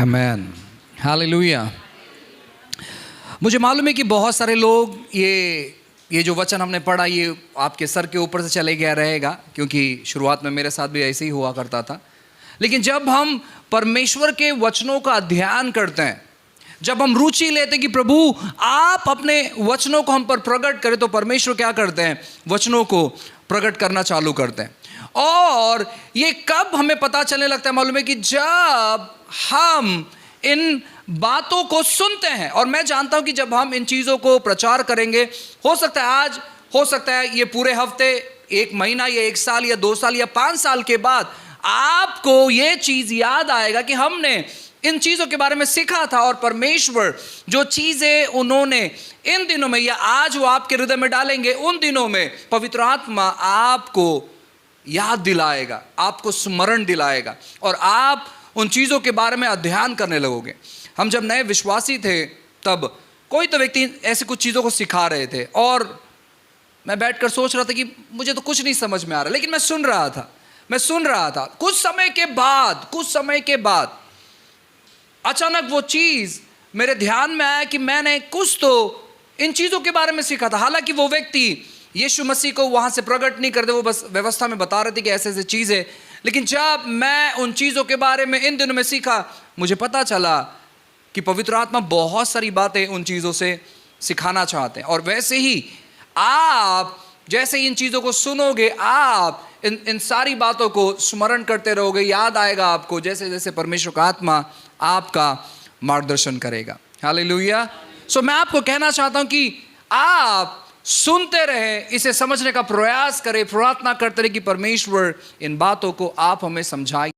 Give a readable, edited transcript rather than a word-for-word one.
आमेन, hallelujah. मुझे मालूम है कि बहुत सारे लोग ये जो वचन हमने पढ़ा ये आपके सर के ऊपर से चले गया रहेगा, क्योंकि शुरुआत में मेरे साथ भी ऐसे ही हुआ करता था। लेकिन जब हम परमेश्वर के वचनों का अध्ययन करते हैं, जब हम रुचि लेते हैं कि प्रभु आप अपने वचनों को हम पर प्रकट करें, तो परमेश्वर क्या करते हैं? वचनों को प्रकट करना चालू करते हैं। और ये कब हमें पता चलने लगता है मालूम है कि जब हम इन बातों को सुनते हैं। और मैं जानता हूं कि जब हम इन चीज़ों को प्रचार करेंगे, हो सकता है आज, हो सकता है ये पूरे हफ्ते, एक महीना या एक साल या 2 साल या 5 साल के बाद आपको ये चीज़ याद आएगा कि हमने इन चीज़ों के बारे में सीखा था। और परमेश्वर जो चीज़ें उन्होंने इन दिनों में या आज वो आपके हृदय में डालेंगे, उन दिनों में पवित्र आत्मा आपको याद दिलाएगा, आपको स्मरण दिलाएगा और आप उन चीज़ों के बारे में अध्ययन करने लगोगे। हम जब नए विश्वासी थे तब कोई तो व्यक्ति ऐसी कुछ चीज़ों को सिखा रहे थे और मैं बैठकर सोच रहा था कि मुझे तो कुछ नहीं समझ में आ रहा, लेकिन मैं सुन रहा था। कुछ समय के बाद अचानक वो चीज़ मेरे ध्यान में आया कि मैंने कुछ तो इन चीज़ों के बारे में सीखा था। हालांकि वो व्यक्ति यीशु मसीह को वहाँ से प्रकट नहीं करते, वो बस व्यवस्था में बता रहे थे कि ऐसे ऐसे चीज़ें। लेकिन जब मैं उन चीज़ों के बारे में इन दिनों में सीखा, मुझे पता चला कि पवित्र आत्मा बहुत सारी बातें उन चीज़ों से सिखाना चाहते हैं। और वैसे ही आप जैसे इन चीज़ों को सुनोगे, आप इन सारी बातों को स्मरण करते रहोगे, याद आएगा आपको, जैसे जैसे परमेश्वर का आत्मा आपका मार्गदर्शन करेगा। हालेलुया। सो मैं आपको कहना चाहता हूं कि आप सुनते रहे, इसे समझने का प्रयास करें, प्रार्थना करते रहे कि परमेश्वर इन बातों को आप हमें समझाए।